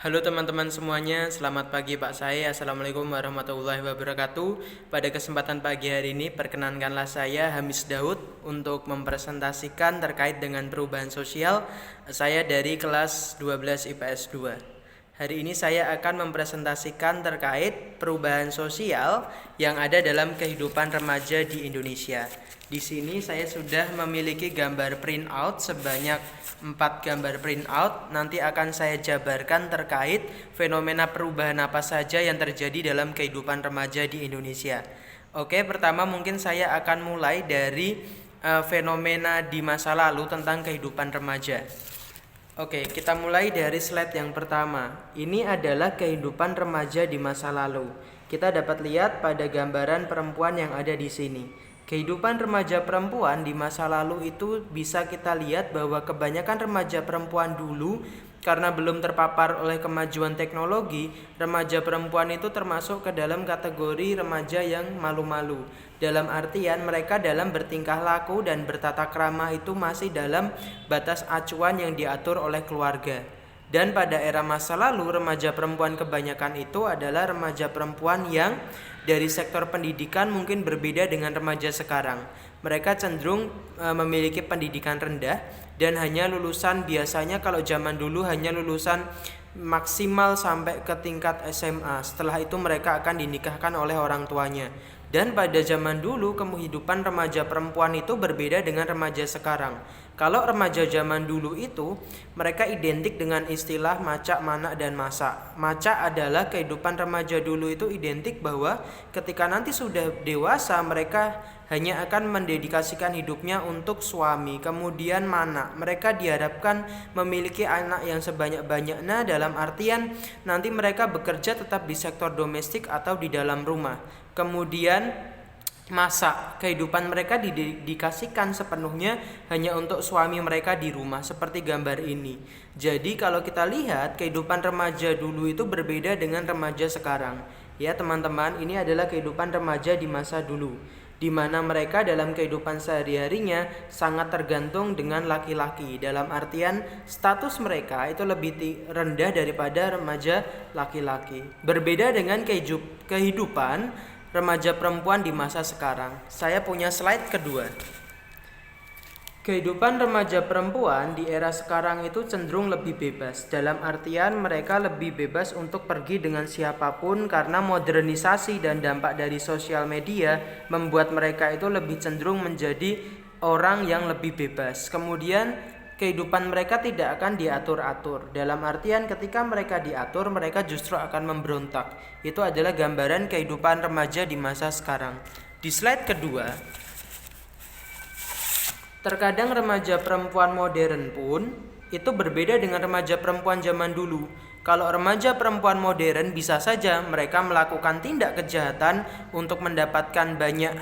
Halo teman-teman semuanya, selamat pagi Pak saya. Assalamualaikum warahmatullahi wabarakatuh. Pada kesempatan pagi hari ini, perkenankanlah saya Hamis Daud untuk mempresentasikan terkait dengan perubahan sosial. Saya dari kelas 12 IPS 2. Hari ini saya akan mempresentasikan terkait perubahan sosial yang ada dalam kehidupan remaja di Indonesia. Di sini saya sudah memiliki gambar printout sebanyak 4 gambar printout. Nanti akan saya jabarkan terkait fenomena perubahan apa saja yang terjadi dalam kehidupan remaja di Indonesia. Oke, pertama mungkin saya akan mulai dari fenomena di masa lalu tentang kehidupan remaja. Oke, kita mulai dari slide yang pertama. Ini adalah kehidupan remaja di masa lalu. Kita dapat lihat pada gambaran perempuan yang ada di sini. Kehidupan remaja perempuan di masa lalu itu bisa kita lihat bahwa kebanyakan remaja perempuan dulu karena belum terpapar oleh kemajuan teknologi, remaja perempuan itu termasuk ke dalam kategori remaja yang malu-malu. Dalam artian mereka dalam bertingkah laku dan bertata krama itu masih dalam batas acuan yang diatur oleh keluarga. Dan pada era masa lalu, remaja perempuan kebanyakan itu adalah remaja perempuan yang dari sektor pendidikan mungkin berbeda dengan remaja sekarang. Mereka cenderung memiliki pendidikan rendah dan hanya lulusan, biasanya kalau zaman dulu hanya lulusan maksimal sampai ke tingkat SMA. Setelah itu mereka akan dinikahkan oleh orang tuanya. Dan pada zaman dulu kehidupan remaja perempuan itu berbeda dengan remaja sekarang. Kalau remaja zaman dulu itu mereka identik dengan istilah macak, manak, dan masak. Macak adalah kehidupan remaja dulu itu identik bahwa ketika nanti sudah dewasa mereka hanya akan mendedikasikan hidupnya untuk suami. Kemudian manak, mereka diharapkan memiliki anak yang sebanyak-banyaknya, dalam artian nanti mereka bekerja tetap di sektor domestik atau di dalam rumah. Kemudian masa kehidupan mereka didedikasikan sepenuhnya hanya untuk suami mereka di rumah, seperti gambar ini. Jadi kalau kita lihat kehidupan remaja dulu itu berbeda dengan remaja sekarang. Ya teman-teman, ini adalah kehidupan remaja di masa dulu, di mana mereka dalam kehidupan sehari-harinya sangat tergantung dengan laki-laki. Dalam artian status mereka itu lebih rendah daripada remaja laki-laki. Berbeda dengan kehidupan remaja perempuan di masa sekarang. Saya punya slide kedua. Kehidupan remaja perempuan di era sekarang itu cenderung lebih bebas. Dalam artian mereka lebih bebas untuk pergi dengan siapapun karena modernisasi dan dampak dari sosial media membuat mereka itu lebih cenderung menjadi orang yang lebih bebas. Kemudian kehidupan mereka tidak akan diatur-atur. Dalam artian ketika mereka diatur, mereka justru akan memberontak. Itu adalah gambaran kehidupan remaja di masa sekarang. Di slide kedua, terkadang remaja perempuan modern pun itu berbeda dengan remaja perempuan zaman dulu. Kalau remaja perempuan modern bisa saja mereka melakukan tindak kejahatan untuk mendapatkan banyak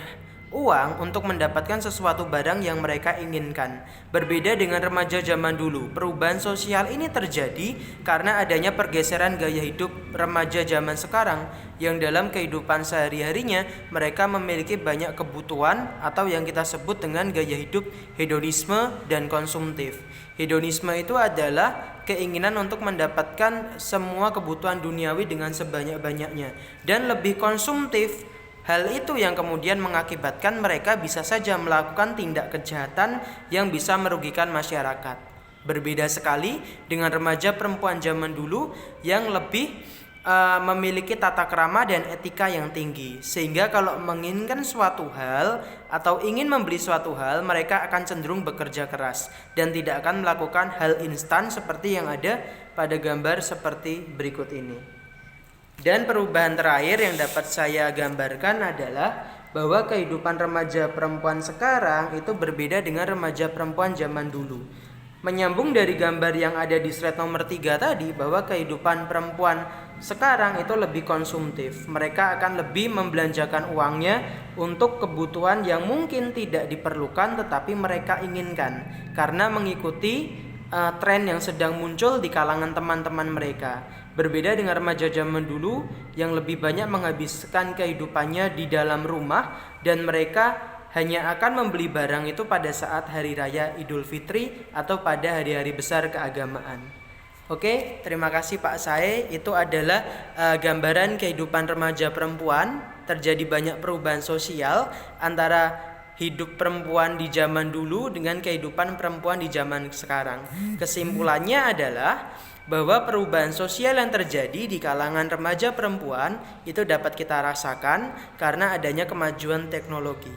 uang, untuk mendapatkan sesuatu barang yang mereka inginkan. Berbeda dengan remaja zaman dulu. Perubahan sosial ini terjadi karena adanya pergeseran gaya hidup remaja zaman sekarang yang dalam kehidupan sehari-harinya mereka memiliki banyak kebutuhan atau yang kita sebut dengan gaya hidup hedonisme dan konsumtif. Hedonisme itu adalah keinginan untuk mendapatkan semua kebutuhan duniawi dengan sebanyak-banyaknya, dan lebih konsumtif. Hal itu yang kemudian mengakibatkan mereka bisa saja melakukan tindak kejahatan yang bisa merugikan masyarakat. Berbeda sekali dengan remaja perempuan zaman dulu yang lebih memiliki tata krama dan etika yang tinggi. Sehingga kalau menginginkan suatu hal atau ingin membeli suatu hal, mereka akan cenderung bekerja keras dan tidak akan melakukan hal instan seperti yang ada pada gambar seperti berikut ini. Dan perubahan terakhir yang dapat saya gambarkan adalah bahwa kehidupan remaja perempuan sekarang itu berbeda dengan remaja perempuan zaman dulu. Menyambung dari gambar yang ada di slide nomor 3 tadi, bahwa kehidupan perempuan sekarang itu lebih konsumtif. Mereka akan lebih membelanjakan uangnya untuk kebutuhan yang mungkin tidak diperlukan tetapi mereka inginkan, karena mengikuti tren yang sedang muncul di kalangan teman-teman mereka. Berbeda dengan remaja zaman dulu yang lebih banyak menghabiskan kehidupannya di dalam rumah, dan mereka hanya akan membeli barang itu pada saat hari raya Idul Fitri atau pada hari-hari besar keagamaan. Oke, terima kasih Pak Sae. Itu adalah gambaran kehidupan remaja perempuan. Terjadi banyak perubahan sosial antara hidup perempuan di zaman dulu dengan kehidupan perempuan di zaman sekarang. Kesimpulannya adalah bahwa perubahan sosial yang terjadi di kalangan remaja perempuan itu dapat kita rasakan karena adanya kemajuan teknologi.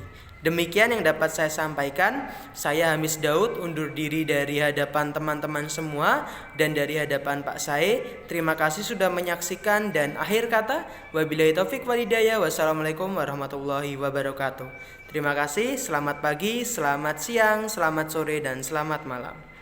Demikian yang dapat saya sampaikan. Saya Hamis Daud undur diri dari hadapan teman-teman semua dan dari hadapan Pak Sae. Terima kasih sudah menyaksikan, dan akhir kata wabillahi taufik walhidayah. Wassalamualaikum warahmatullahi wabarakatuh. Terima kasih, selamat pagi, selamat siang, selamat sore, dan selamat malam.